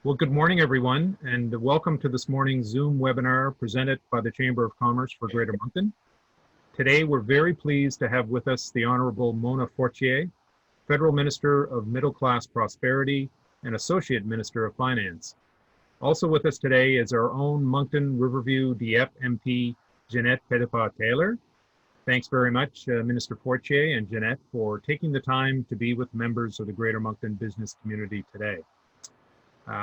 Well, good morning, everyone, and welcome to this morning's Zoom webinar presented by the Chamber of Commerce for Greater Moncton. Today, we're very pleased to have with us the Honorable Mona Fortier, Federal Minister of Middle Class Prosperity and Associate Minister of Finance. Also with us today is our own Moncton-Riverview-Dieppe MP, Ginette Petitpas-Taylor. Thanks very much, Minister Fortier and Ginette, for taking the time to be with members of the Greater Moncton business community today.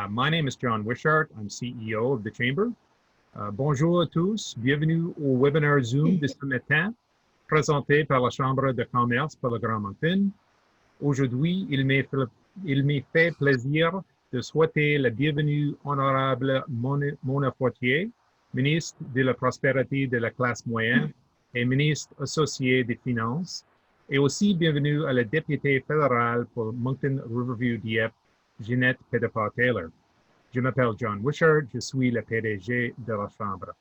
My name is John Wishart. I'm CEO of the Chamber. Bonjour à tous. Bienvenue au webinaire Zoom de ce matin, présenté par la Chambre de commerce pour le Grand Moncton. Aujourd'hui, il me fait plaisir de souhaiter la bienvenue honorable Mona Fortier, ministre de la Prospérité de la classe moyenne et ministre associée des Finances, et aussi bienvenue à la députée fédérale pour Moncton-Riverview-Dieppe, Ginette Petitpas-Taylor. Je m'appelle John Wishart, je suis le PDG de la Chambre.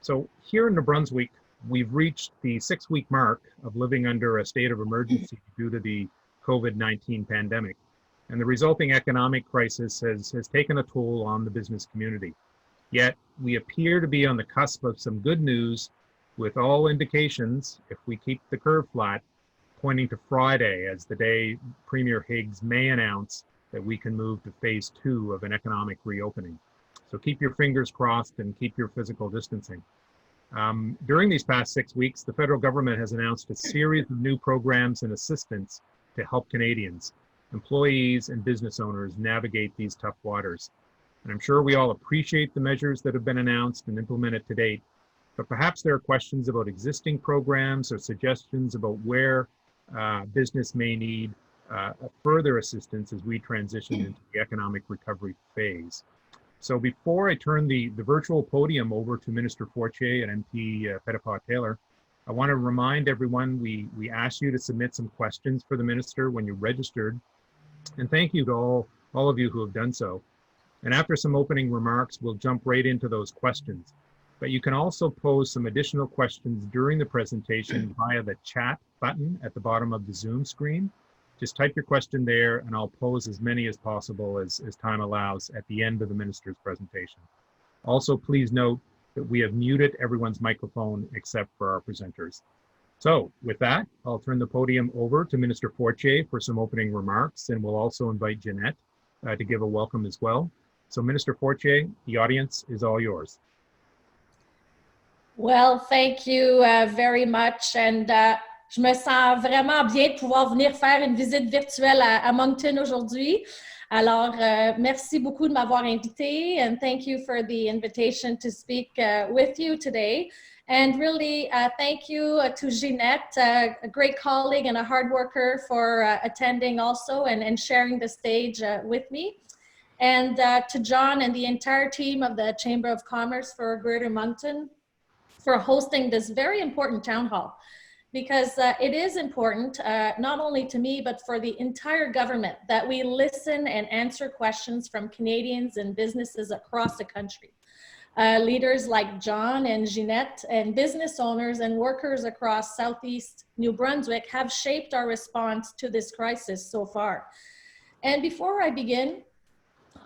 So here in New Brunswick, we've reached the 6-week mark of living under a state of emergency due to the COVID-19 pandemic. And the resulting economic crisis has taken a toll on the business community. Yet we appear to be on the cusp of some good news, with all indications, if we keep the curve flat, pointing to Friday as the day Premier Higgs may announce that we can move to phase 2 of an economic reopening. So keep your fingers crossed and keep your physical distancing. During these past 6 weeks, the federal government has announced a series of new programs and assistance to help Canadians, employees and business owners navigate these tough waters. And I'm sure we all appreciate the measures that have been announced and implemented to date, but perhaps there are questions about existing programs or suggestions about where business may need further assistance as we transition into the economic recovery phase. So before I turn the virtual podium over to Minister Fortier and MP Petitpas-Taylor, I want to remind everyone we asked you to submit some questions for the Minister when you registered, and thank you to all of you who have done so. And after some opening remarks, we'll jump right into those questions. But you can also pose some additional questions during the presentation via the chat button at the bottom of the Zoom screen. Just type your question there and I'll pose as many as possible as time allows at the end of the Minister's presentation. Also, please note that we have muted everyone's microphone except for our presenters. So with that, I'll turn the podium over to Minister Fortier for some opening remarks, and we'll also invite Ginette to give a welcome as well. So Minister Fortier, the audience is all yours. Well, thank you very much, and je me sens vraiment bien de pouvoir venir faire une visite virtuelle à Moncton aujourd'hui. Alors, merci beaucoup de m'avoir invité, and thank you for the invitation to speak with you today. And really, thank you to Ginette, a great colleague and a hard worker, for attending also and sharing the stage with me. And to John and the entire team of the Chamber of Commerce for Greater Moncton for hosting this very important town hall. Because it is important, not only to me, but for the entire government, that we listen and answer questions from Canadians and businesses across the country. Leaders like John and Ginette and business owners and workers across Southeast New Brunswick have shaped our response to this crisis so far. And before I begin,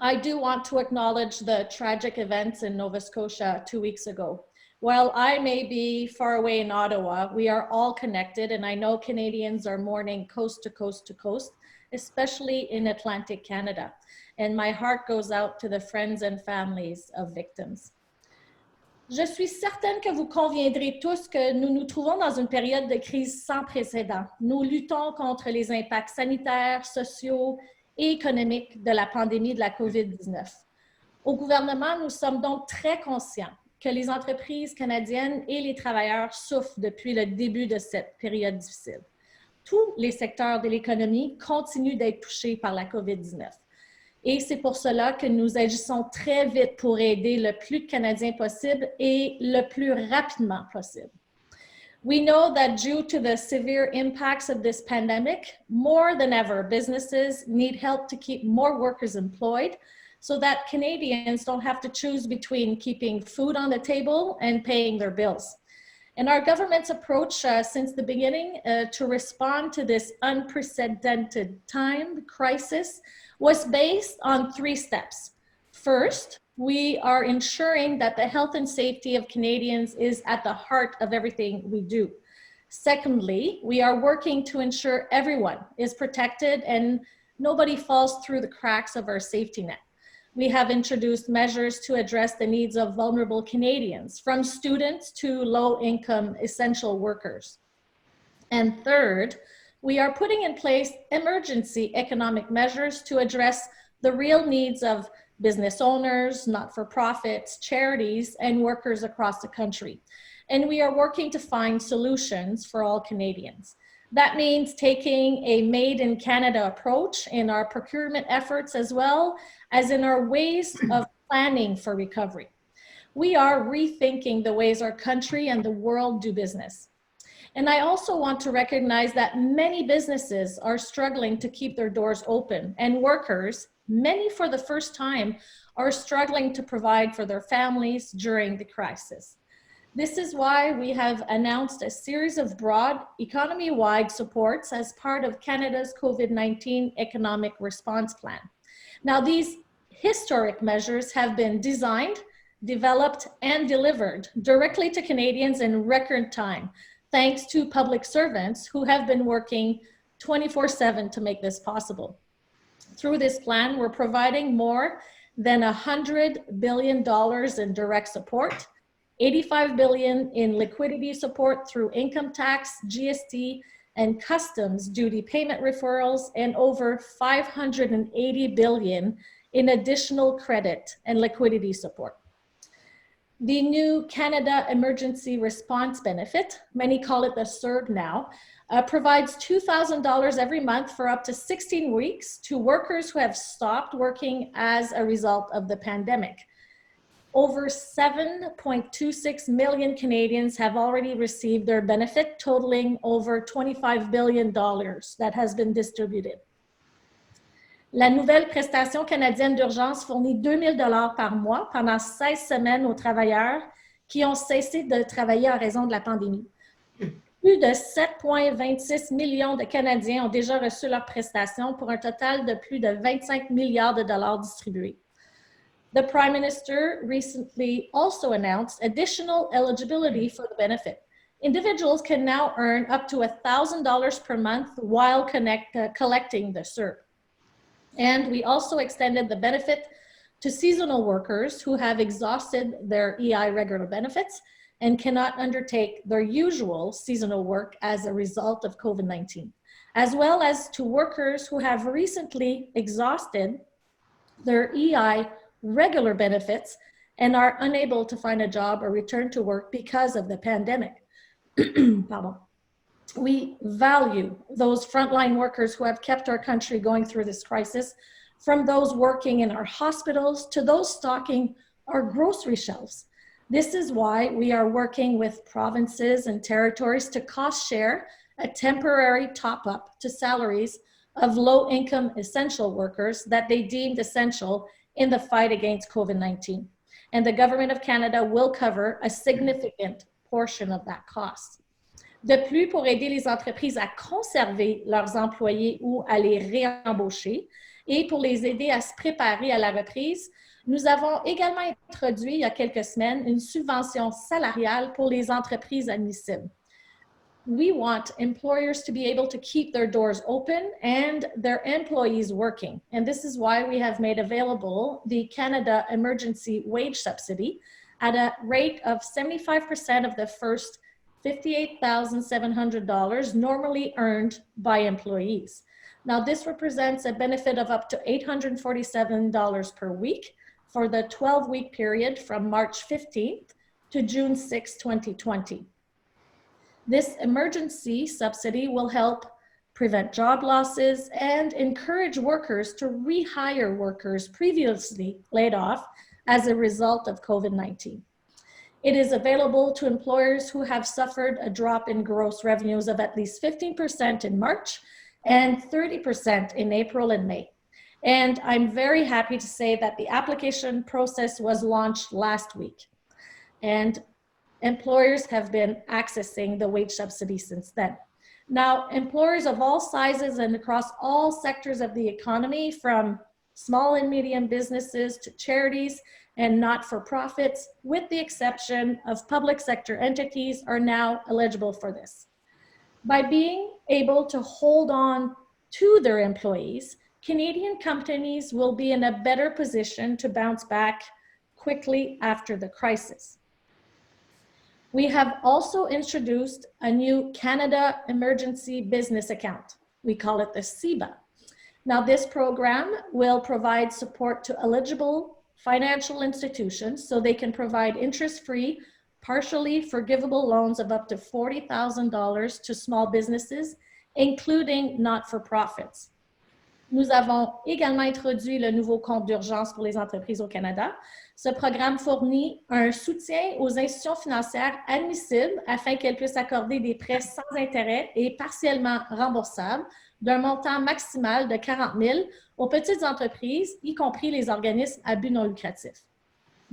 I do want to acknowledge the tragic events in Nova Scotia 2 weeks ago. While I may be far away in Ottawa, we are all connected, and I know Canadians are mourning coast to coast to coast, especially in Atlantic Canada. And my heart goes out to the friends and families of victims. Je suis certaine que vous conviendrez tous que nous nous trouvons dans une période de crise sans précédent. Nous luttons contre les impacts sanitaires, sociaux et économiques de la pandémie de la COVID-19. Au gouvernement, nous sommes donc très conscients que les entreprises canadiennes et les travailleurs souffrent depuis le début de cette période difficile. Tous les secteurs de l'économie continuent d'être touchés par la COVID-19. Et c'est pour cela que nous agissons très vite pour aider le plus de Canadiens possible et le plus rapidement possible. We know that due to the severe impacts of this pandemic, more than ever, businesses need help to keep more workers employed, so that Canadians don't have to choose between keeping food on the table and paying their bills. And our government's approach since the beginning to respond to this unprecedented crisis was based on 3 steps. First, we are ensuring that the health and safety of Canadians is at the heart of everything we do. Secondly, we are working to ensure everyone is protected and nobody falls through the cracks of our safety net. We have introduced measures to address the needs of vulnerable Canadians, from students to low-income essential workers. And third, we are putting in place emergency economic measures to address the real needs of business owners, not-for-profits, charities, and workers across the country. And we are working to find solutions for all Canadians. That means taking a made in Canada approach in our procurement efforts, as well as in our ways of planning for recovery. We are rethinking the ways our country and the world do business. And I also want to recognize that many businesses are struggling to keep their doors open, and workers, many for the first time, are struggling to provide for their families during the crisis. This is why we have announced a series of broad economy-wide supports as part of Canada's COVID-19 economic response plan. Now, these historic measures have been designed, developed, and delivered directly to Canadians in record time, thanks to public servants who have been working 24/7 to make this possible. Through this plan, we're providing more than $100 billion in direct support, $85 billion in liquidity support through income tax, GST, and customs duty payment referrals, and over $580 billion in additional credit and liquidity support. The new Canada Emergency Response Benefit, many call it the CERB now, provides $2,000 every month for up to 16 weeks to workers who have stopped working as a result of the pandemic. Over 7.26 million Canadians have already received their benefit, totaling over $25 billion that has been distributed. La nouvelle prestation canadienne d'urgence fournit 2 000 $ par mois pendant 16 semaines aux travailleurs qui ont cessé de travailler en raison de la pandémie. Plus de 7,26 millions de Canadiens ont déjà reçu leur prestation pour un total de plus de 25 milliards de dollars distribués. The Prime Minister recently also announced additional eligibility for the benefit. Individuals can now earn up to $1,000 per month while collecting the CERB. And we also extended the benefit to seasonal workers who have exhausted their EI regular benefits and cannot undertake their usual seasonal work as a result of COVID-19, as well as to workers who have recently exhausted their EI regular benefits and are unable to find a job or return to work because of the pandemic. Pardon. We value those frontline workers who have kept our country going through this crisis, from those working in our hospitals to those stocking our grocery shelves. This is why we are working with provinces and territories to cost share a temporary top-up to salaries of low-income essential workers that they deemed essential in the fight against COVID-19. And the Government of Canada will cover a significant portion of that cost. De plus, pour aider les entreprises à conserver leurs employés ou à les réembaucher, et pour les aider à se préparer à la reprise, nous avons également introduit il y a quelques semaines une subvention salariale pour les entreprises admissibles. We want employers to be able to keep their doors open and their employees working. And this is why we have made available the Canada Emergency Wage Subsidy at a rate of 75% of the first $58,700 normally earned by employees. Now, this represents a benefit of up to $847 per week for the 12-week period from March 15th to June 6, 2020. This emergency subsidy will help prevent job losses and encourage workers to rehire workers previously laid off as a result of COVID-19. It is available to employers who have suffered a drop in gross revenues of at least 15% in March and 30% in April and May. And I'm very happy to say that the application process was launched last week. And employers have been accessing the wage subsidy since then. Now, employers of all sizes and across all sectors of the economy, from small and medium businesses to charities and not-for-profits, with the exception of public sector entities, are now eligible for this. By being able to hold on to their employees, Canadian companies will be in a better position to bounce back quickly after the crisis. We have also introduced a new Canada Emergency Business Account. We call it the CEBA. Now, this program will provide support to eligible financial institutions so they can provide interest-free, partially forgivable loans of up to $40,000 to small businesses, including not-for-profits. Nous avons également introduit le nouveau compte d'urgence pour les entreprises au Canada. Ce programme fournit un soutien aux institutions financières admissibles afin qu'elles puissent accorder des prêts sans intérêt et partiellement remboursables d'un montant maximal de 40 000 aux petites entreprises, y compris les organismes à but non lucratif.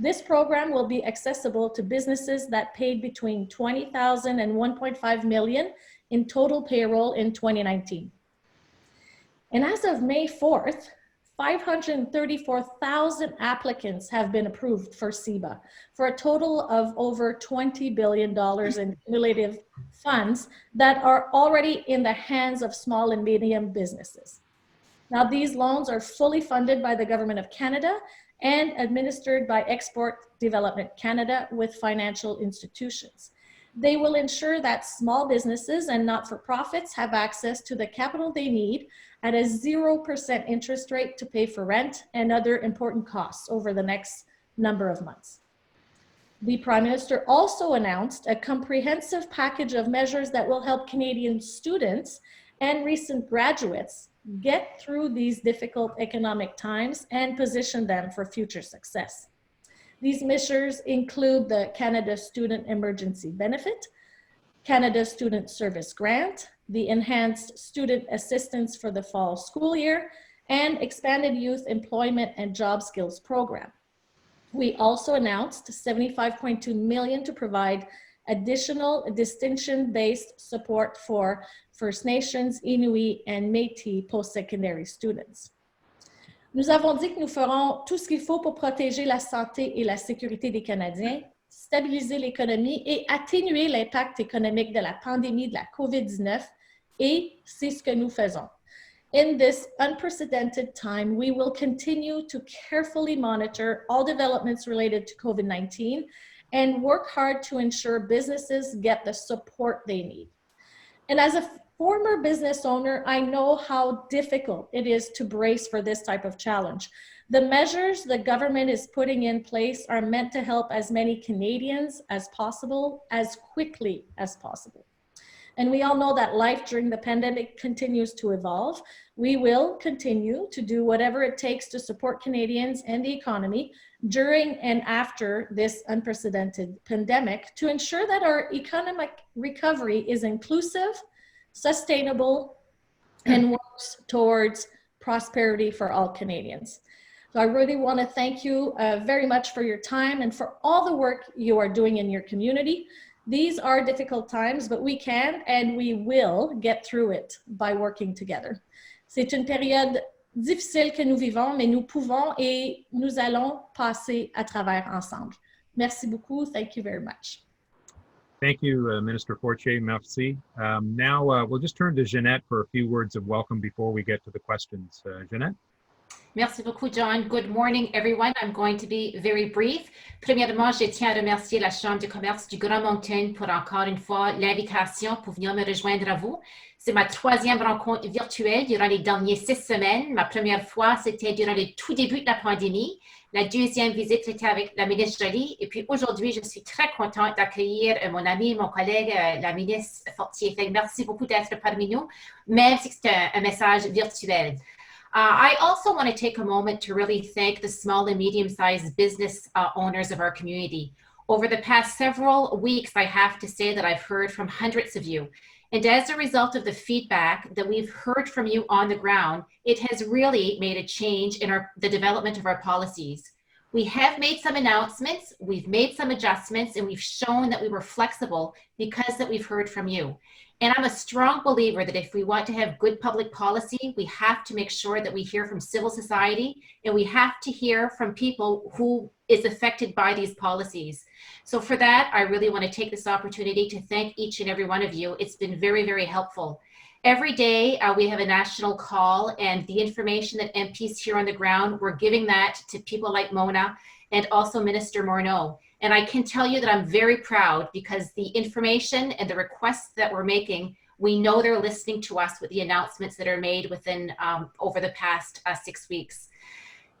This program will be accessible to businesses that paid between $20,000 and $1.5 million in total payroll in 2019. And as of May 4th, 534,000 applicants have been approved for CEBA for a total of over $20 billion in cumulative funds that are already in the hands of small and medium businesses. Now, these loans are fully funded by the Government of Canada and administered by Export Development Canada with financial institutions. They will ensure that small businesses and not-for-profits have access to the capital they need at a 0% interest rate to pay for rent and other important costs over the next number of months. The Prime Minister also announced a comprehensive package of measures that will help Canadian students and recent graduates get through these difficult economic times and position them for future success. These measures include the Canada Student Emergency Benefit, Canada Student Service Grant, the Enhanced Student Assistance for the Fall School Year, and Expanded Youth Employment and Job Skills Program. We also announced $75.2 million to provide additional distinction-based support for First Nations, Inuit, and Métis post-secondary students. Nous avons dit que nous ferons tout ce qu'il faut pour protéger la santé et la sécurité des Canadiens, stabiliser l'économie et atténuer l'impact économique de la pandémie de la COVID-19, et c'est ce que nous faisons. In this unprecedented time, we will continue to carefully monitor all developments related to COVID-19 and work hard to ensure businesses get the support they need. And as a former business owner, I know how difficult it is to brace for this type of challenge. The measures the government is putting in place are meant to help as many Canadians as possible, as quickly as possible. And we all know that life during the pandemic continues to evolve. We will continue to do whatever it takes to support Canadians and the economy during and after this unprecedented pandemic to ensure that our economic recovery is inclusive, sustainable, and works towards prosperity for all Canadians. So I really want to thank you very much for your time and for all the work you are doing in your community. These are difficult times, but we can and we will get through it by working together. C'est une période difficile que nous vivons, mais nous pouvons et nous allons passer à travers ensemble. Merci beaucoup. Thank you very much. Thank you, Minister Fortier. Merci. Now we'll just turn to Ginette for a few words of welcome before we get to the questions. Ginette? Merci beaucoup, John. Good morning, everyone. I'm going to be very brief. Premièrement, je tiens à remercier la Chambre de commerce du Grand Moncton pour encore une fois l'invitation pour venir me rejoindre à vous. C'est ma troisième rencontre virtuelle durant les dernières 6 semaines. Ma première fois, c'était durant le tout début de la pandémie. La deuxième visite était avec la ministre Joly. Et puis aujourd'hui, je suis très contente d'accueillir mon ami, mon collègue, la ministre Fortier. Merci beaucoup d'être parmi nous, même si c'est un message virtuel. I also want to take a moment to really thank the small and medium-sized business owners of our community. Over the past several weeks, I have to say that I've heard from hundreds of you. And as a result of the feedback that we've heard from you on the ground, it has really made a change in the development of our policies. We have made some announcements, we've made some adjustments, and we've shown that we were flexible because that we've heard from you. And I'm a strong believer that if we want to have good public policy, we have to make sure that we hear from civil society, and we have to hear from people who is affected by these policies. So for that, I really want to take this opportunity to thank each and every one of you. It's been very, very helpful. Every day we have a national call, and the information that MPs here on the ground, we're giving that to people like Mona and also Minister Morneau. And I can tell you that I'm very proud, because the information and the requests that we're making, we know they're listening to us with the announcements that are made within over the past 6 weeks.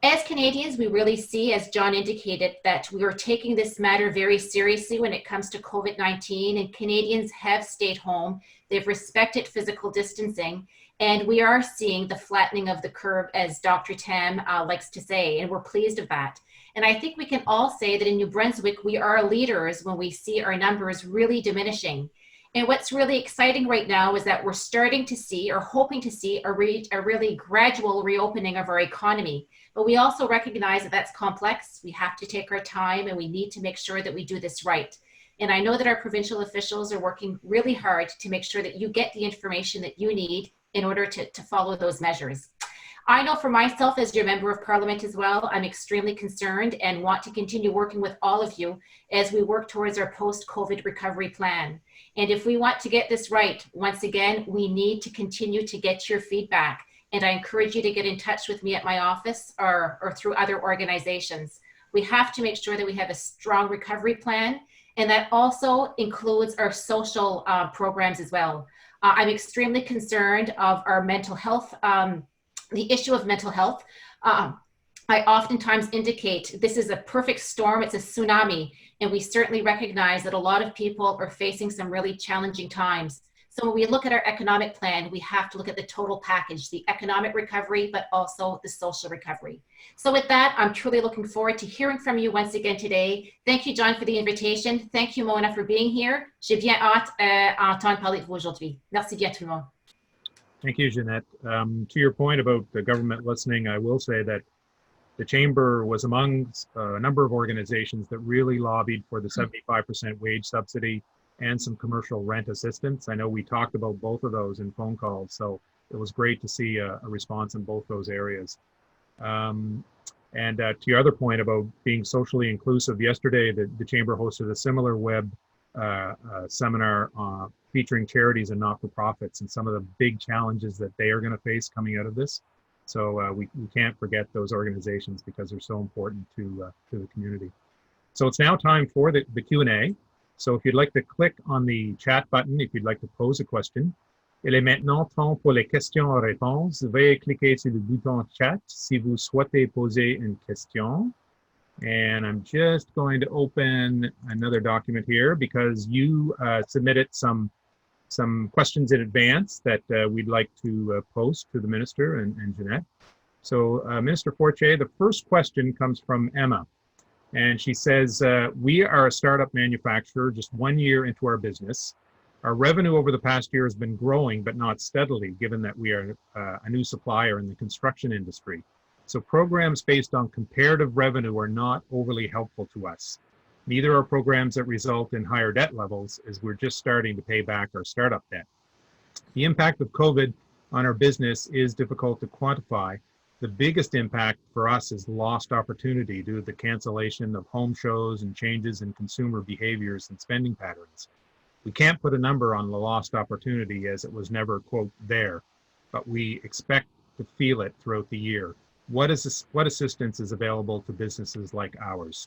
As Canadians, we really see, as John indicated, that we are taking this matter very seriously when it comes to COVID-19, and Canadians have stayed home. They've respected physical distancing, and we are seeing the flattening of the curve, as Dr. Tam likes to say, and we're pleased of that. And I think we can all say that in New Brunswick, we are leaders when we see our numbers really diminishing. And what's really exciting right now is that we're starting to see, or hoping to see, a really gradual reopening of our economy. But we also recognize that that's complex. We have to take our time, and we need to make sure that we do this right. And I know that our provincial officials are working really hard to make sure that you get the information that you need in order to follow those measures. I know for myself, as your member of parliament as well, I'm extremely concerned and want to continue working with all of you as we work towards our post-COVID recovery plan. And if we want to get this right, once again, we need to continue to get your feedback. And I encourage you to get in touch with me at my office or through other organizations. We have to make sure that we have a strong recovery plan, and that also includes our social programs as well. I'm extremely concerned of our mental health, the issue of mental health. I oftentimes indicate this is a perfect storm, it's a tsunami, and we certainly recognize that a lot of people are facing some really challenging times. So when we look at our economic plan, we have to look at the total package, the economic recovery, but also the social recovery. So with that, I'm truly looking forward to hearing from you once again today. Thank you, John, for the invitation. Thank you, Mona, for being here. J'ai bien hâte à entendre parler de vous aujourd'hui. Merci bien tout le monde. Thank you, Ginette. To your point about the government listening, I will say that the Chamber was among a number of organizations that really lobbied for the 75% wage subsidy and some commercial rent assistance. I know we talked about both of those in phone calls, so it was great to see a response in both those areas. And to your other point about being socially inclusive, yesterday the Chamber hosted a similar web seminar featuring charities and not-for-profits and some of the big challenges that they are going to face coming out of this. So we can't forget those organizations because they're so important to the community. So it's now time for the Q&A. So if you'd like to click on the chat button, if you'd like to pose a question, il est maintenant temps pour les questions-réponses. Veuillez cliquer sur le bouton chat si vous souhaitez poser une question. And I'm just going to open another document here because you submitted some questions in advance that we'd like to post to the Minister and Ginette. So Minister Fortier, the first question comes from Emma. And she says, we are a startup manufacturer just 1 year into our business. Our revenue over the past year has been growing, but not steadily, given that we are a new supplier in the construction industry. So programs based on comparative revenue are not overly helpful to us. Neither are programs that result in higher debt levels, as we're just starting to pay back our startup debt. The impact of COVID on our business is difficult to quantify. The biggest impact for us is lost opportunity due to the cancellation of home shows and changes in consumer behaviors and spending patterns. We can't put a number on the lost opportunity as it was never, quote, there, but we expect to feel it throughout the year. What assistance is available to businesses like ours?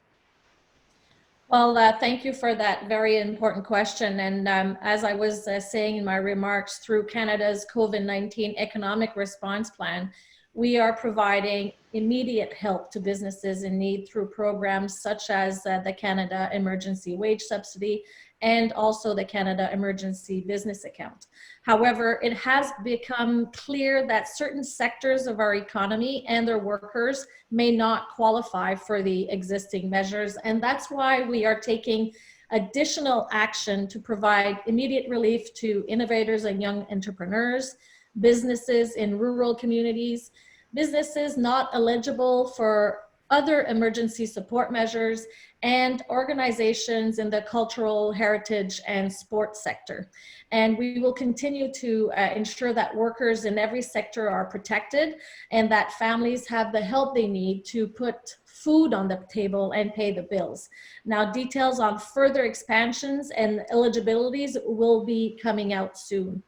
Well, thank you for that very important question. And as I was saying in my remarks, through Canada's COVID-19 economic response plan, we are providing immediate help to businesses in need through programs such as the Canada Emergency Wage Subsidy and also the Canada Emergency Business Account. However, it has become clear that certain sectors of our economy and their workers may not qualify for the existing measures, and that's why we are taking additional action to provide immediate relief to innovators and young entrepreneurs, businesses in rural communities, businesses not eligible for other emergency support measures, and organizations in the cultural, heritage, and sports sector. And we will continue to ensure that workers in every sector are protected and that families have the help they need to put food on the table and pay the bills. Now, details on further expansions and eligibilities will be coming out soon.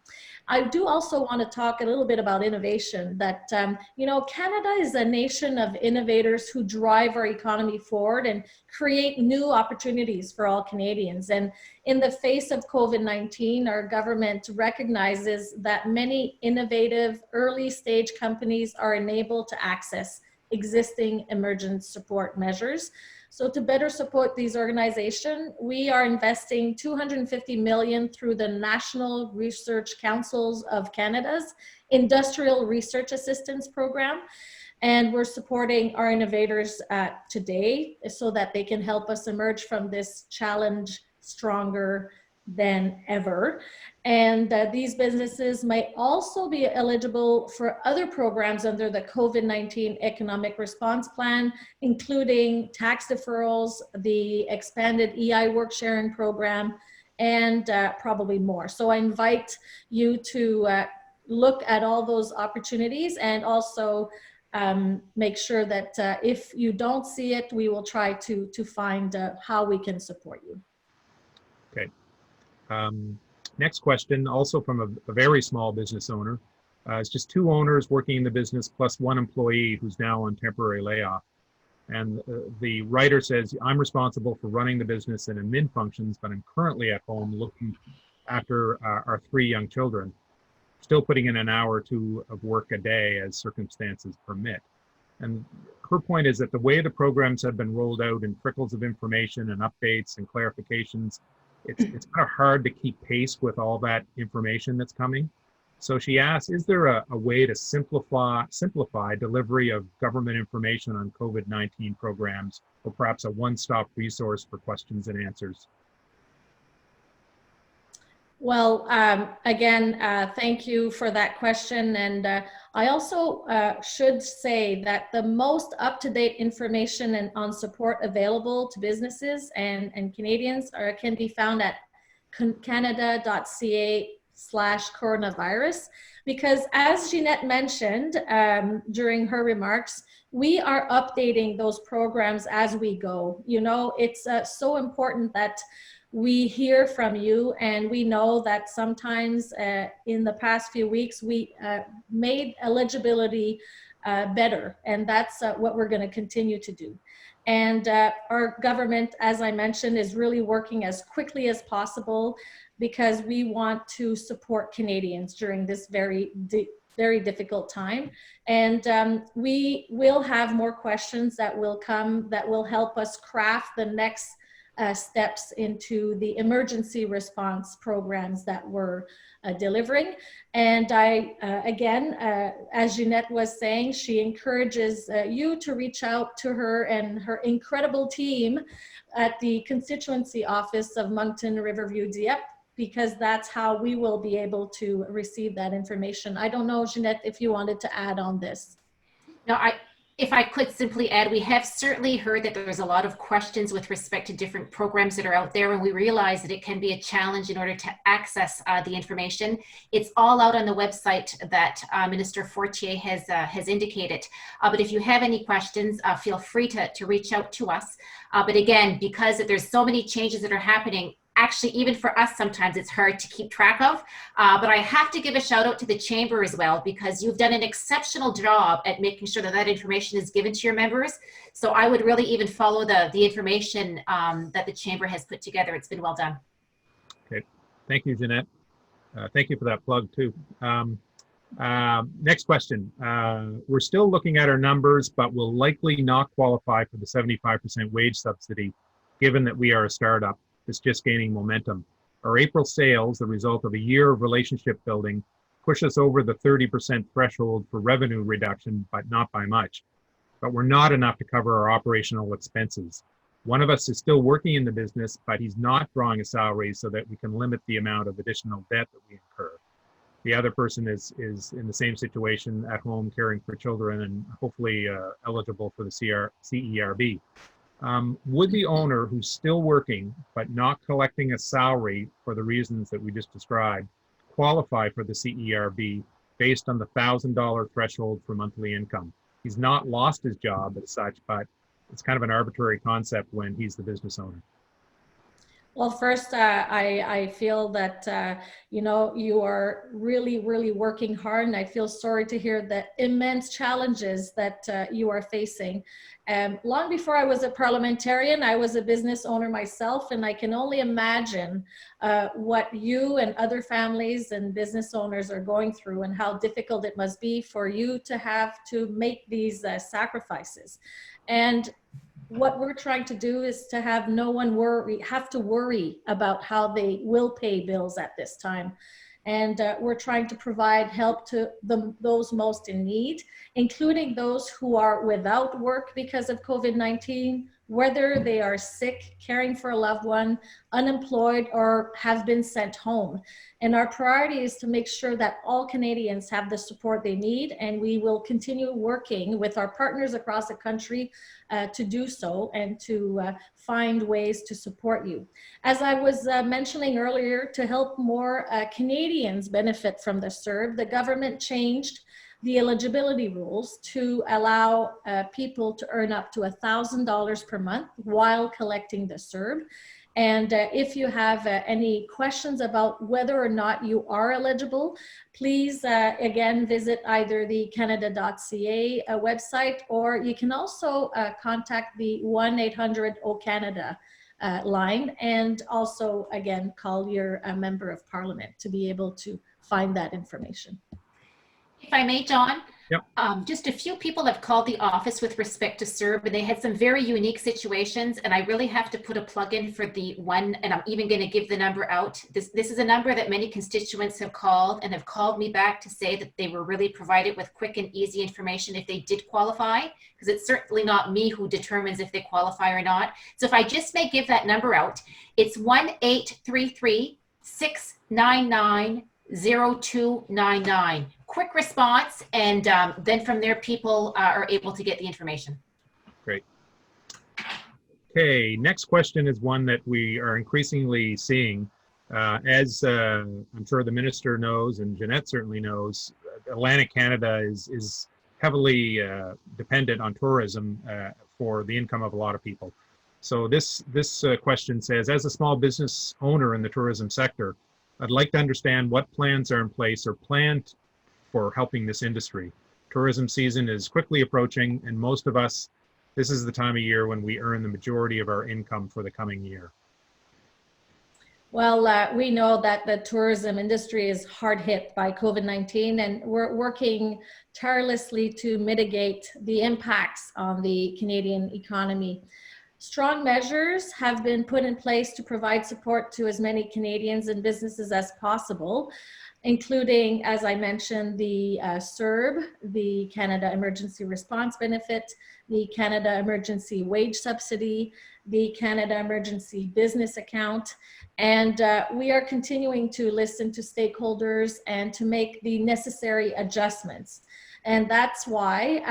I do also want to talk a little bit about innovation, that, you know, Canada is a nation of innovators who drive our economy forward and create new opportunities for all Canadians. And in the face of COVID-19, our government recognizes that many innovative early stage companies are enabled to access existing emergent support measures. So to better support these organizations, we are investing $250 million through the National Research Councils of Canada's Industrial Research Assistance Program. And we're supporting our innovators today so that they can help us emerge from this challenge stronger than ever. And these businesses may also be eligible for other programs under the COVID-19 Economic Response Plan, including tax deferrals, the expanded EI work sharing program, and probably more. So I invite you to look at all those opportunities, and also make sure that if you don't see it, we will try to find how we can support you. Okay. Next question, also from a very small business owner. It's just two owners working in the business plus one employee who's now on temporary layoff. And the writer says, I'm responsible for running the business and admin functions, but I'm currently at home looking after our three young children, still putting in an hour or two of work a day as circumstances permit. And her point is that the way the programs have been rolled out in trickles of information and updates and clarifications, it's kind of hard to keep pace with all that information that's coming. So she asks, is there a way to simplify delivery of government information on COVID-19 programs, or perhaps a one-stop resource for questions and answers? Well, again, thank you for that question. And I also should say that the most up-to-date information on support available to businesses and Canadians can be found at canada.ca/coronavirus, because as Ginette mentioned during her remarks, we are updating those programs as we go. You know, it's so important that we hear from you, and we know that sometimes in the past few weeks we made eligibility better, and that's what we're going to continue to do. And our government, as I mentioned, is really working as quickly as possible because we want to support Canadians during this very difficult time. And we will have more questions that will come that will help us craft the next steps into the emergency response programs that we're delivering. And I, again, as Ginette was saying, she encourages you to reach out to her and her incredible team at the constituency office of Moncton-Riverview-Dieppe, because that's how we will be able to receive that information. I don't know, Ginette, if you wanted to add on this. No, if I could simply add, we have certainly heard that there's a lot of questions with respect to different programs that are out there, and we realize that it can be a challenge in order to access the information. It's all out on the website that Minister Fortier has indicated. But if you have any questions, feel free to reach out to us. But again, because there's so many changes that are happening, actually, even for us, sometimes it's hard to keep track of. But I have to give a shout out to the Chamber as well, because you've done an exceptional job at making sure that that information is given to your members. So I would really even follow the information that the Chamber has put together. It's been well done. Okay, thank you, Ginette. Thank you for that plug too. Next question. We're still looking at our numbers, but will likely not qualify for the 75% wage subsidy, given that we are a startup. It's just gaining momentum. Our April sales, the result of a year of relationship building, push us over the 30% threshold for revenue reduction, but not by much. But we're not enough to cover our operational expenses. One of us is still working in the business, but he's not drawing a salary so that we can limit the amount of additional debt that we incur. the other person is in the same situation at home caring for children and hopefully eligible for the CERB. Would the owner who's still working but not collecting a salary for the reasons that we just described qualify for the CERB based on the $1,000 threshold for monthly income? He's not lost his job as such, but it's kind of an arbitrary concept when he's the business owner. Well, first, I feel that, you are really, really working hard, and I feel sorry to hear the immense challenges that you are facing. Long before I was a parliamentarian, I was a business owner myself, and I can only imagine what you and other families and business owners are going through and how difficult it must be for you to have to make these sacrifices. And what we're trying to do is to have no one have to worry about how they will pay bills at this time. And we're trying to provide help to those most in need, including those who are without work because of COVID-19, whether they are sick, caring for a loved one, unemployed, or have been sent home. And our priority is to make sure that all Canadians have the support they need, and we will continue working with our partners across the country to do so and to find ways to support you. As I was mentioning earlier, to help more Canadians benefit from the CERB, the government changed the eligibility rules to allow people to earn up to $1,000 per month while collecting the CERB. And if you have any questions about whether or not you are eligible, please again visit either the canada.ca website, or you can also contact the 1-800-O-Canada line, and also again call your member of parliament to be able to find that information. If I may, John, yep. Just a few people have called the office with respect to CERB, and they had some very unique situations, and I really have to put a plug in for the one, and I'm even going to give the number out. This is a number that many constituents have called and have called me back to say that they were really provided with quick and easy information if they did qualify, because it's certainly not me who determines if they qualify or not. So if I just may give that number out, it's 1-833-699-0299. Quick response, and then from there people are able to get the information. Great. Okay, next question is one that we are increasingly seeing. As I'm sure the minister knows, and Ginette certainly knows, Atlantic Canada is heavily dependent on tourism for the income of a lot of people. So this question says, as a small business owner in the tourism sector, I'd like to understand what plans are in place or planned for helping this industry. Tourism season is quickly approaching, and most of us, this is the time of year when we earn the majority of our income for the coming year. Well, we know that the tourism industry is hard hit by COVID-19, and we're working tirelessly to mitigate the impacts on the Canadian economy. Strong measures have been put in place to provide support to as many Canadians and businesses as possible, including, as I mentioned, the CERB, the Canada Emergency Response Benefit, the Canada Emergency Wage Subsidy, the Canada Emergency Business Account, and we are continuing to listen to stakeholders and to make the necessary adjustments. And that's why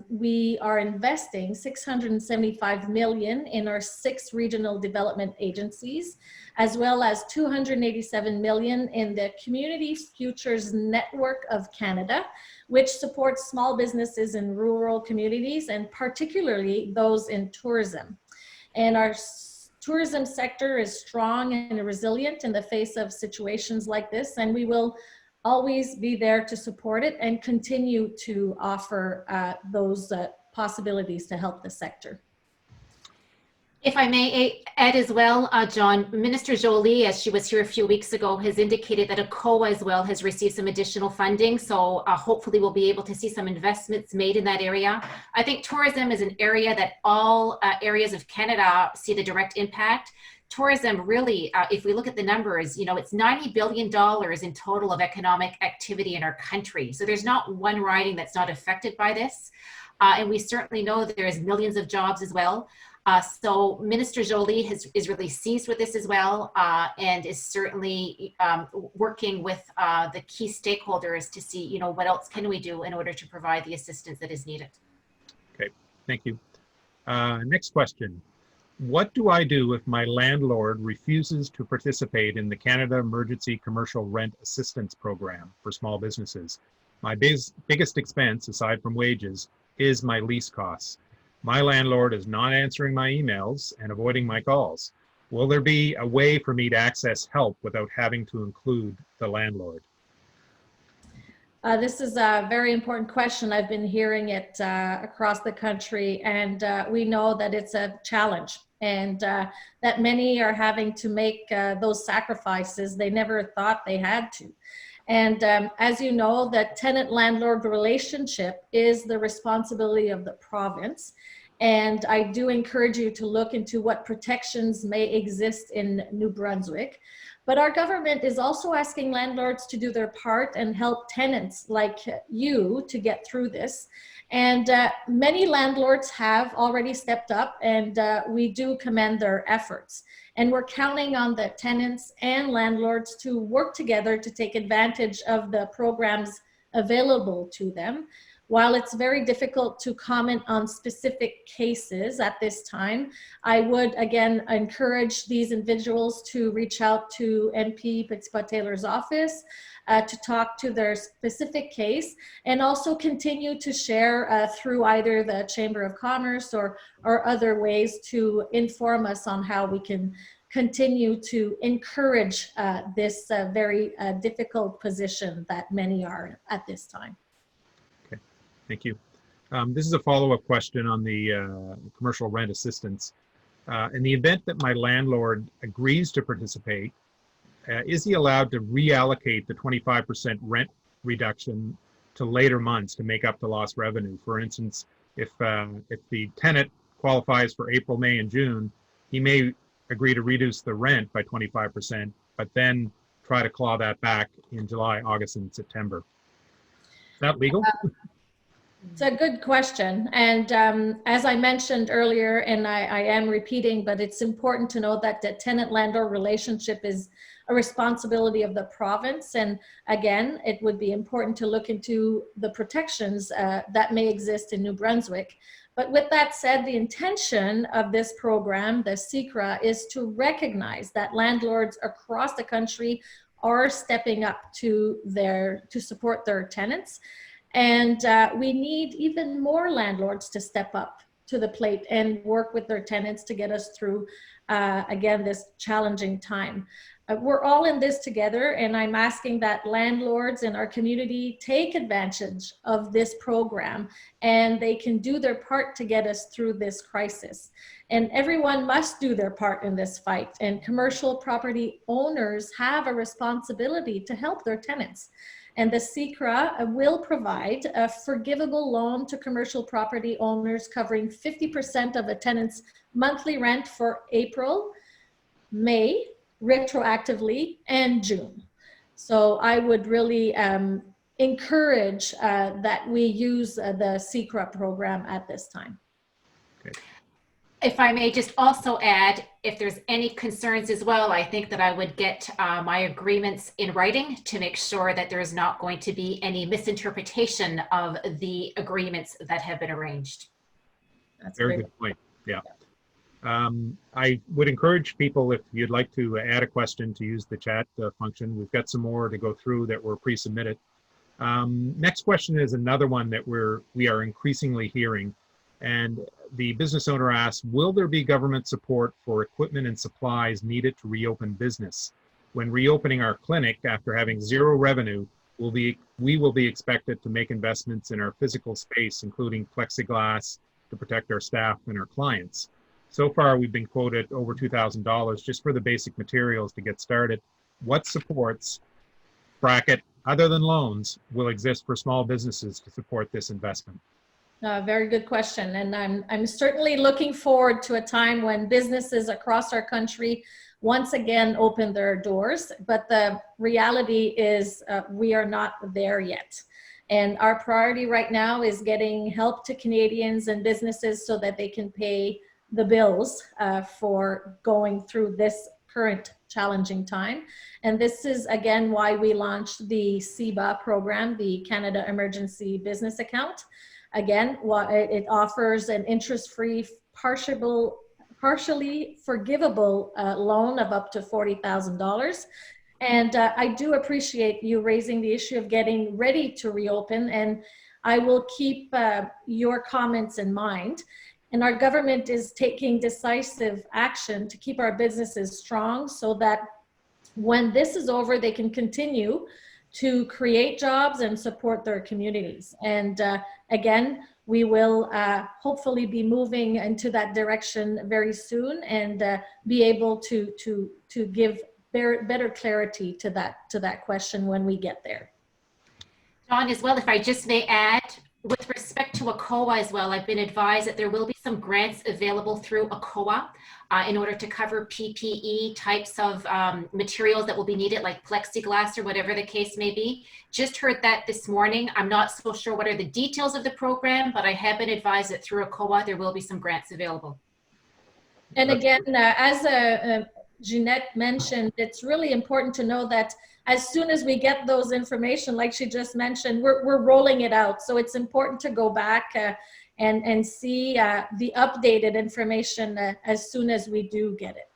we are investing $675 million in our 6 regional development agencies, as well as $287 million in the Community Futures Network of Canada, which supports small businesses in rural communities, and particularly those in tourism. And our tourism sector is strong and resilient in the face of situations like this, and we will always be there to support it and continue to offer those possibilities to help the sector. If I may add as well, John, Minister Jolie, as she was here a few weeks ago, has indicated that ACOA as well has received some additional funding. So hopefully we'll be able to see some investments made in that area. I think tourism is an area that all areas of Canada see the direct impact. Tourism really, if we look at the numbers, it's $90 billion in total of economic activity in our country. So there's not one riding that's not affected by this. And we certainly know that there's millions of jobs as well. So Minister Jolie is really seized with this as well, and is certainly working with the key stakeholders to see, what else can we do in order to provide the assistance that is needed. Okay, thank you. Next question. What do I do if my landlord refuses to participate in the Canada Emergency Commercial Rent Assistance Program for small businesses? My biggest expense, aside from wages, is my lease costs. My landlord is not answering my emails and avoiding my calls. Will there be a way for me to access help without having to include the landlord? This is a very important question. I've been hearing it across the country, and we know that it's a challenge, and that many are having to make those sacrifices they never thought they had to. And as you know, the tenant-landlord relationship is the responsibility of the province. And I do encourage you to look into what protections may exist in New Brunswick. But our government is also asking landlords to do their part and help tenants like you to get through this. And many landlords have already stepped up, and we do commend their efforts. And we're counting on the tenants and landlords to work together to take advantage of the programs available to them. While it's very difficult to comment on specific cases at this time, I would again encourage these individuals to reach out to MP Petitpas-Taylor's office to talk to their specific case, and also continue to share through either the Chamber of Commerce or other ways to inform us on how we can continue to encourage this very difficult position that many are at this time. Thank you. This is a follow-up question on the commercial rent assistance. In the event that my landlord agrees to participate, is he allowed to reallocate the 25% rent reduction to later months to make up the lost revenue? For instance, if the tenant qualifies for April, May, and June, he may agree to reduce the rent by 25%, but then try to claw that back in July, August, and September. Is that legal? It's a good question. And as I mentioned earlier, and I am repeating, but it's important to know that the tenant-landlord relationship is a responsibility of the province. And again, it would be important to look into the protections that may exist in New Brunswick. But with that said, the intention of this program, the CECRA, is to recognize that landlords across the country are stepping up to support their tenants. And we need even more landlords to step up to the plate and work with their tenants to get us through, again, this challenging time. We're all in this together, and I'm asking that landlords in our community take advantage of this program, and they can do their part to get us through this crisis. And everyone must do their part in this fight, and commercial property owners have a responsibility to help their tenants. And the CECRA will provide a forgivable loan to commercial property owners covering 50% of a tenant's monthly rent for April, May, retroactively, and June. So I would really encourage that we use the CECRA program at this time. Okay. If I may just also add, if there's any concerns as well, I think that I would get my agreements in writing to make sure that there is not going to be any misinterpretation of the agreements that have been arranged. That's Very good point. Yeah. I would encourage people, if you'd like to add a question, to use the chat function. We've got some more to go through that were pre-submitted. Next question is another one that we are increasingly hearing. And the business owner asks, will there be government support for equipment and supplies needed to reopen business? When reopening our clinic after having zero revenue, we will be expected to make investments in our physical space, including plexiglass to protect our staff and our clients. So far, we've been quoted over $2,000 just for the basic materials to get started. What supports, bracket, other than loans, will exist for small businesses to support this investment? Very good question. And I'm certainly looking forward to a time when businesses across our country once again open their doors. But the reality is we are not there yet. And our priority right now is getting help to Canadians and businesses so that they can pay the bills for going through this current challenging time. And this is again why we launched the CEBA program, the Canada Emergency Business Account. Again, it offers an interest-free, partially forgivable loan of up to $40,000. And I do appreciate you raising the issue of getting ready to reopen, and I will keep your comments in mind. And our government is taking decisive action to keep our businesses strong so that when this is over, they can continue to create jobs and support their communities. And again, we will hopefully be moving into that direction very soon and be able to give better clarity to that question when we get there. John, as well, if I just may add, with respect to ACOA as well, I've been advised that there will be some grants available through ACOA in order to cover PPE types of materials that will be needed, like plexiglass or whatever the case may be. Just heard that this morning. I'm not so sure what are the details of the program, but I have been advised that through ACOA, there will be some grants available. And again, as Ginette mentioned, it's really important to know that as soon as we get those information, like she just mentioned, we're rolling it out. So it's important to go back and see the updated information as soon as we do get it.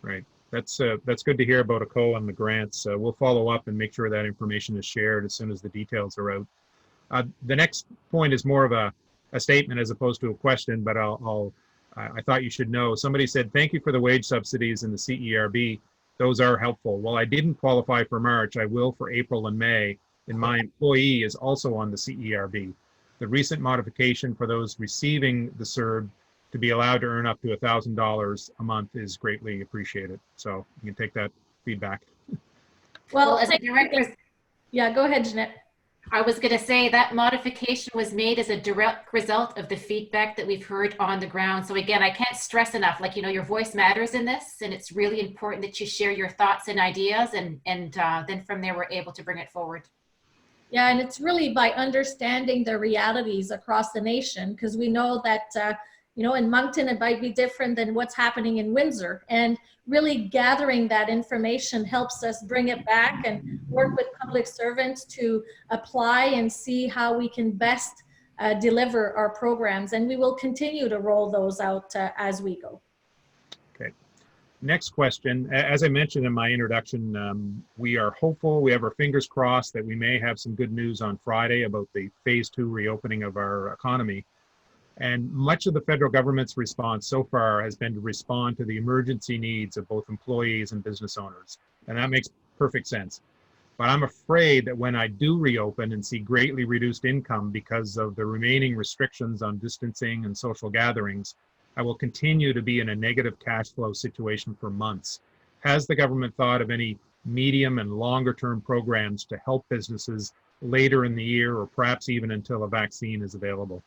Right. That's good to hear about ACOA and the grants. We'll follow up and make sure that information is shared as soon as the details are out. The next point is more of a statement as opposed to a question, but I thought you should know. Somebody said, thank you for the wage subsidies and the CERB. Those are helpful. While I didn't qualify for March, I will for April and May, and my employee is also on the CERB. The recent modification for those receiving the CERB to be allowed to earn up to $1,000 a month is greatly appreciated. So you can take that feedback. Well, as a director, yeah, go ahead, Ginette. I was going to say that modification was made as a direct result of the feedback that we've heard on the ground. So again, I can't stress enough, like, you know, your voice matters in this, and it's really important that you share your thoughts and ideas, and then from there, we're able to bring it forward. Yeah, and it's really by understanding the realities across the nation, because we know that, you know, in Moncton, it might be different than what's happening in Windsor. And really gathering that information helps us bring it back and work with public servants to apply and see how we can best deliver our programs. And we will continue to roll those out as we go. Okay. Next question. As I mentioned in my introduction, we are hopeful, we have our fingers crossed that we may have some good news on Friday about the phase 2 reopening of our economy. And much of the federal government's response so far has been to respond to the emergency needs of both employees and business owners. And that makes perfect sense. But I'm afraid that when I do reopen and see greatly reduced income because of the remaining restrictions on distancing and social gatherings, I will continue to be in a negative cash flow situation for months. Has the government thought of any medium and longer term programs to help businesses later in the year, or perhaps even until a vaccine is available?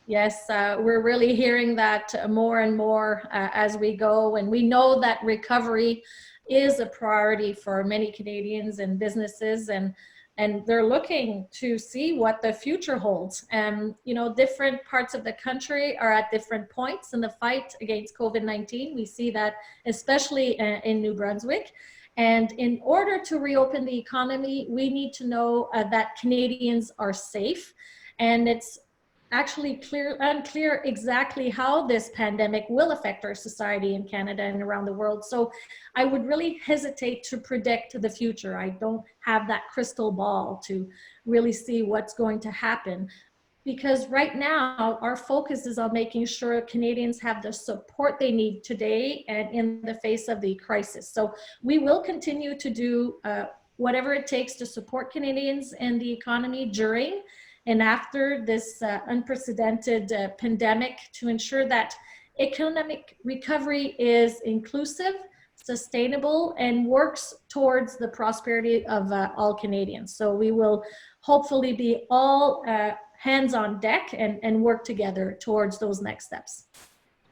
Yes, we're really hearing that more and more as we go, and we know that recovery is a priority for many Canadians and businesses, and they're looking to see what the future holds. And you know, different parts of the country are at different points in the fight against COVID-19. We see that especially in New Brunswick. And in order to reopen the economy, we need to know that Canadians are safe, and it's actually unclear exactly how this pandemic will affect our society in Canada and around the world. So I would really hesitate to predict the future. I don't have that crystal ball to really see what's going to happen, because right now our focus is on making sure Canadians have the support they need today and in the face of the crisis. So we will continue to do whatever it takes to support Canadians and the economy during and after this unprecedented pandemic, to ensure that economic recovery is inclusive, sustainable, and works towards the prosperity of all Canadians. So we will hopefully be all hands on deck and work together towards those next steps.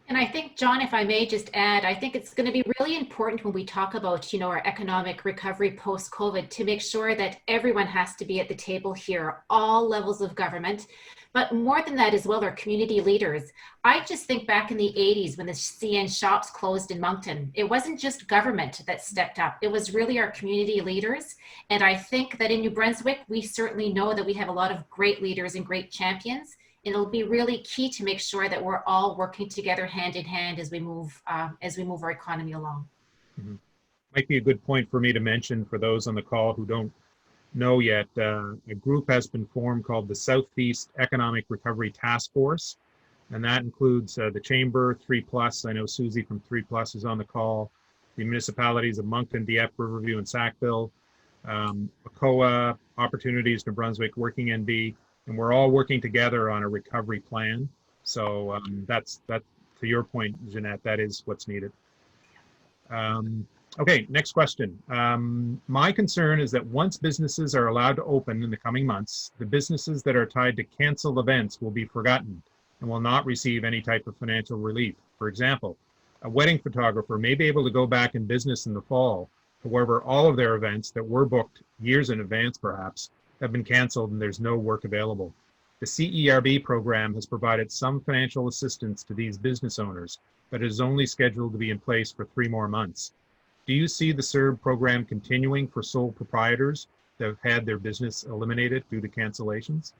And I think, John, if I may just add, I think it's going to be really important when we talk about, you know, our economic recovery post-COVID, to make sure that everyone has to be at the table here, all levels of government, But more than that as well, our community leaders. I just think back in the 80s when the CN shops closed in Moncton, it wasn't just government that stepped up. It was really our community leaders. And I think that in New Brunswick, we certainly know that we have a lot of great leaders and great champions. And it'll be really key to make sure that we're all working together hand in hand as we move our economy along. Mm-hmm. Might be a good point for me to mention for those on the call who don't know yet, a group has been formed called the Southeast Economic Recovery Task Force, and that includes the Chamber, 3+. I know Susie from 3+ is on the call, the municipalities of Moncton, Dieppe, Riverview, and Sackville, ACOA, Opportunities New Brunswick, Working NB, and we're all working together on a recovery plan. So that's to your point, Ginette, that is what's needed. Okay, next question. My concern is that once businesses are allowed to open in the coming months, the businesses that are tied to canceled events will be forgotten and will not receive any type of financial relief. For example, a wedding photographer may be able to go back in business in the fall. However, all of their events that were booked years in advance, perhaps, have been canceled and there's no work available. The CERB program has provided some financial assistance to these business owners, but it is only scheduled to be in place for 3 more months. Do you see the CERB program continuing for sole proprietors that have had their business eliminated due to cancellations?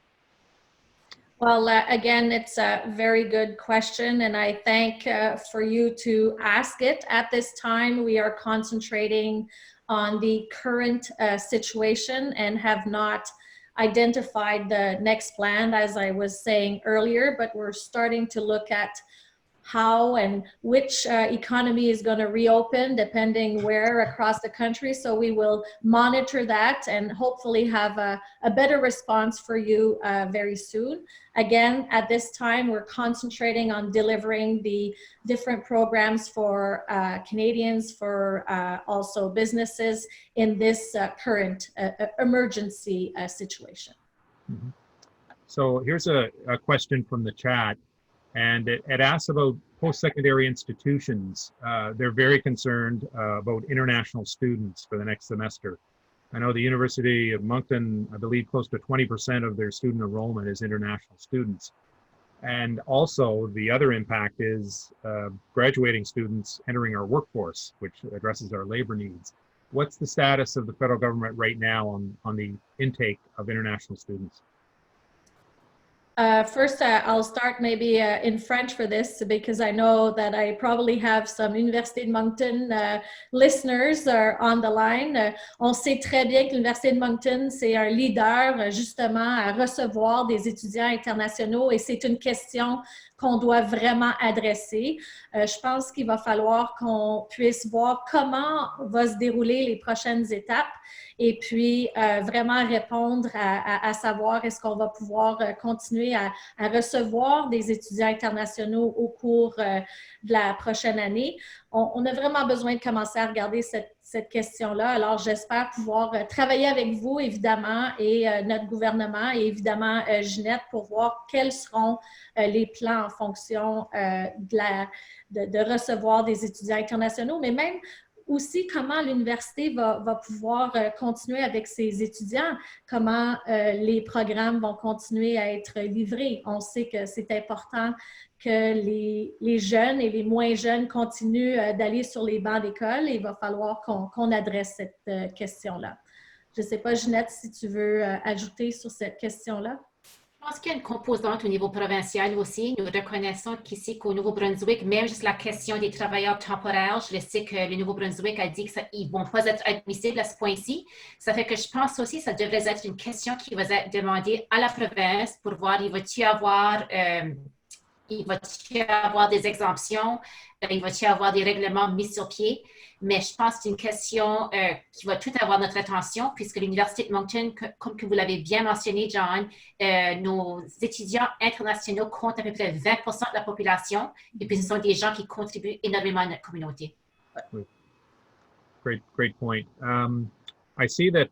Well, again, it's a very good question, and I thank for you to ask it. At this time, we are concentrating on the current situation and have not identified the next plan, as I was saying earlier, but we're starting to look at how and which economy is going to reopen depending where across the country. So we will monitor that and hopefully have a better response for you very soon. Again, at this time, we're concentrating on delivering the different programs for Canadians, for also businesses in this current emergency situation. Mm-hmm. So here's a question from the chat. And it asks about post-secondary institutions. They're very concerned about international students for the next semester. I know the University of Moncton, I believe close to 20% of their student enrollment is international students. And also the other impact is graduating students entering our workforce, which addresses our labor needs. What's the status of the federal government right now on the intake of international students? First, I'll start maybe in French for this because I know that I probably have some Université de Moncton listeners on the line. On sait très bien que l'Université de Moncton, c'est un leader justement à recevoir des étudiants internationaux et c'est une question qu'on doit vraiment adresser. Je pense qu'il va falloir qu'on puisse voir comment vont se dérouler les prochaines étapes et puis vraiment répondre à savoir est-ce qu'on va pouvoir continuer à recevoir des étudiants internationaux au cours de la prochaine année. On a vraiment besoin de commencer à regarder cette question-là. Alors, j'espère pouvoir travailler avec vous, évidemment, et notre gouvernement, et évidemment, Ginette, pour voir quels seront les plans en fonction de recevoir des étudiants internationaux, mais même aussi comment l'université va pouvoir continuer avec ses étudiants, comment les programmes vont continuer à être livrés. On sait que c'est important que les jeunes et les moins jeunes continuent d'aller sur les bancs d'école et il va falloir qu'on adresse cette question-là. Je ne sais pas, Ginette, si tu veux ajouter sur cette question-là. Je pense qu'il y a une composante au niveau provincial aussi. Nous reconnaissons qu'ici, qu'au Nouveau-Brunswick, même juste la question des travailleurs temporaires, je sais que le Nouveau-Brunswick a dit qu'ils ne vont pas être admissibles à ce point-ci. Ça fait que je pense aussi que ça devrait être une question qui va être demandée à la province pour voir, il va-t-il y avoir des exemptions, il va-t-il y avoir des règlements mis sur pied. Mais je pense que c'est une question qui va tout avoir notre attention puisque l'Université de Moncton, comme que vous l'avez bien mentionné, John, nos étudiants internationaux comptent à peu près 20% de la population et puis ce sont des gens qui contribuent énormément à notre communauté. Great point. I see that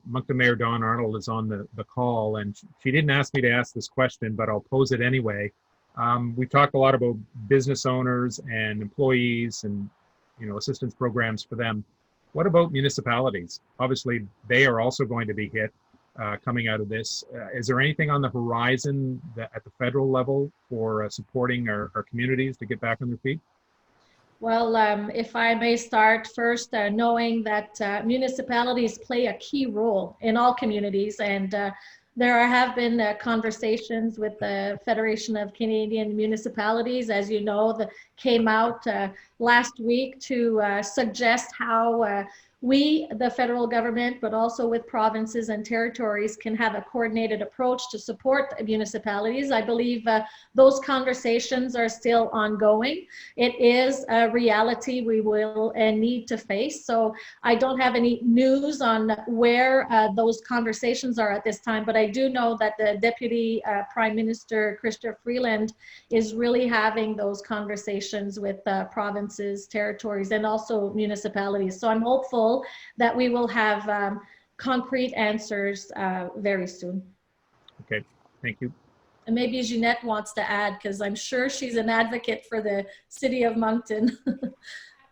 Moncton Mayor Dawn Arnold is on the call and she didn't ask me to ask this question, but I'll pose it anyway. We talked a lot about business owners and employees and assistance programs for them. What about municipalities? Obviously, they are also going to be hit. coming out of this. Is there anything on the horizon that, at the federal level for supporting our communities to get back on their feet? Well, if I may start first, knowing that municipalities play a key role in all communities, and there have been conversations with the Federation of Canadian Municipalities, as you know, that came out last week to suggest how we, the federal government, but also with provinces and territories, can have a coordinated approach to support municipalities. I believe those conversations are still ongoing. It is a reality we will need to face. So I don't have any news on where those conversations are at this time, but I do know that the Deputy Prime Minister, Chrystia Freeland, is really having those conversations with provinces, territories, and also municipalities. So I'm hopeful that we will have concrete answers very soon. Okay, thank you. And maybe Ginette wants to add, because I'm sure she's an advocate for the city of Moncton.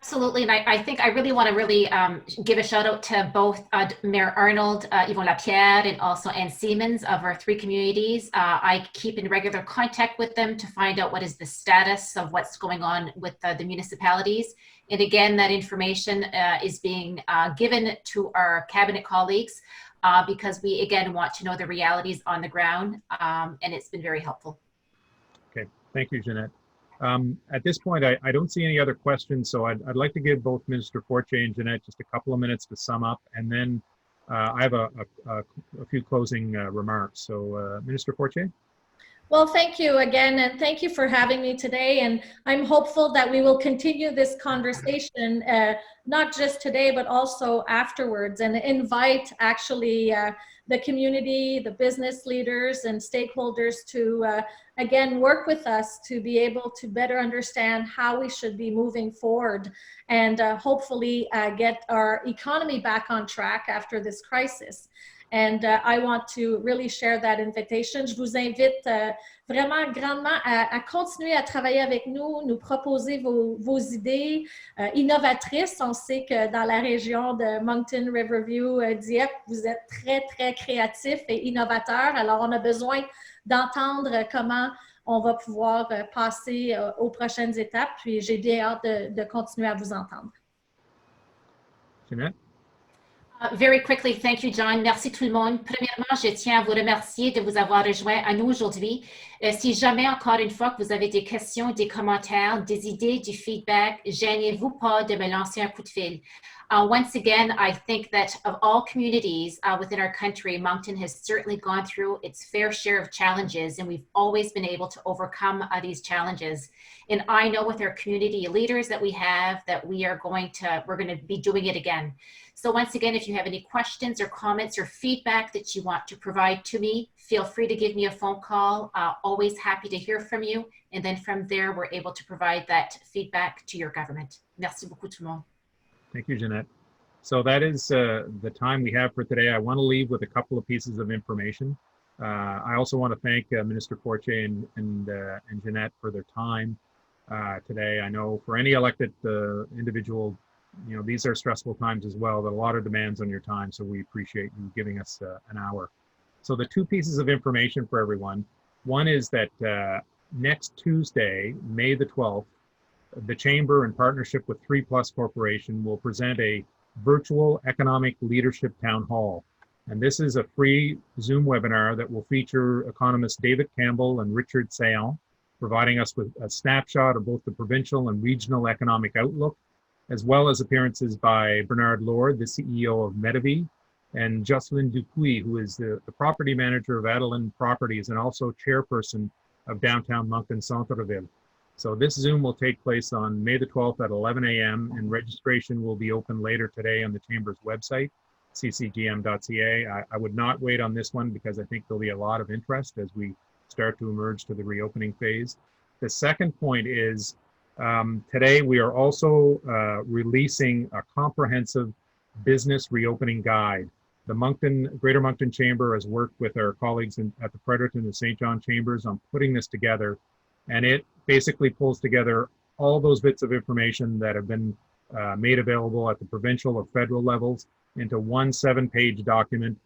Absolutely, and I think I really want to give a shout out to both Mayor Arnold, Yvon Lapierre, and also Anne Siemens of our three communities. I keep in regular contact with them to find out what is the status of what's going on with the municipalities. And again, that information is being given to our cabinet colleagues because we, again, want to know the realities on the ground, and it's been very helpful. Okay, thank you, Ginette. At this point, I don't see any other questions, so I'd like to give both Minister Fortier and Ginette just a couple of minutes to sum up, and then I have a few closing remarks. So, Minister Fortier? Well, thank you again, and thank you for having me today. And I'm hopeful that we will continue this conversation, not just today, but also afterwards, and invite actually the community, the business leaders and stakeholders to, again, work with us to be able to better understand how we should be moving forward and hopefully get our economy back on track after this crisis. And I want to really share that invitation. Je vous invite vraiment grandement à continuer à travailler avec nous, nous proposer vos idées innovatrices. On sait que dans la région de Moncton-Riverview-Dieppe, vous êtes très, très créatifs et innovateurs. Alors, on a besoin d'entendre comment on va pouvoir passer aux prochaines étapes. Puis, j'ai bien hâte de continuer à vous entendre. Ginette? Very quickly, thank you, John. Merci tout le monde. Premièrement, je tiens à vous remercier de vous avoir rejoint à nous aujourd'hui. Si jamais, encore une fois, que vous avez des questions, des commentaires, des idées, du feedback, gênez-vous pas de me lancer un coup de fil. Once again, I think that of all communities within our country, Moncton has certainly gone through its fair share of challenges, and we've always been able to overcome these challenges. And I know with our community leaders that we have that we're going to be doing it again. So once again, if you have any questions or comments or feedback that you want to provide to me, feel free to give me a phone call. Always happy to hear from you. And then from there, we're able to provide that feedback to your government. Merci beaucoup tout le monde. Thank you, Ginette. So that is the time we have for today. I want to leave with a couple of pieces of information. I also want to thank Minister Fortier and Ginette for their time today. I know for any elected individual, you know, these are stressful times as well. There are a lot of demands on your time, so we appreciate you giving us an hour. So the two pieces of information for everyone. One is that next Tuesday, May the 12th, the Chamber, in partnership with 3+ Corporation, will present a virtual economic leadership town hall. And this is a free Zoom webinar that will feature economists David Campbell and Richard Sayon, providing us with a snapshot of both the provincial and regional economic outlook, as well as appearances by Bernard Lord, the CEO of Medavie, and Jocelyn Dupuis, who is the property manager of Adeline Properties and also chairperson of downtown Moncton Centre-Ville. So this Zoom will take place on May the 12th at 11 a.m. and registration will be open later today on the Chamber's website, ccgm.ca. I would not wait on this one because I think there'll be a lot of interest as we start to emerge to the reopening phase. The second point is today we are also releasing a comprehensive business reopening guide. The Greater Moncton Chamber has worked with our colleagues at the Fredericton and St. John Chambers on putting this together, and it basically pulls together all those bits of information that have been made available at the provincial or federal levels into one 7-page document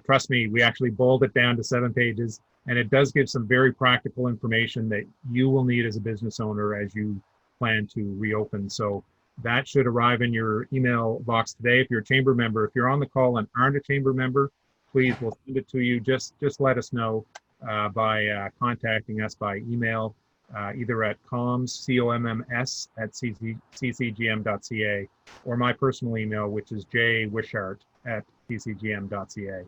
Trust me, we actually boiled it down to 7 pages, and it does give some very practical information that you will need as a business owner as you plan to reopen. So that should arrive in your email box today. If you're a chamber member, if you're on the call and aren't a chamber member, please, we'll send it to you. Just let us know by contacting us by email, either at comms, C-O-M-M-S, at ccgm.ca, or my personal email, which is jwishart@ccgm.ca.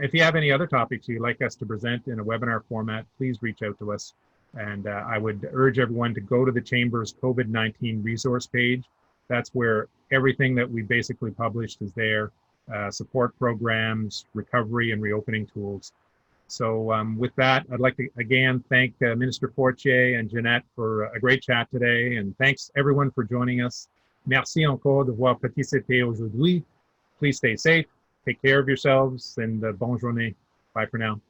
If you have any other topics you'd like us to present in a webinar format, please reach out to us. And I would urge everyone to go to the Chamber's COVID-19 resource page. That's where everything that we basically published is there, support programs, recovery and reopening tools. So with that, I'd like to again thank Minister Fortier and Ginette for a great chat today. And thanks everyone for joining us. Merci encore de voir participer aujourd'hui. Please stay safe, take care of yourselves, and bonne journée. Bye for now.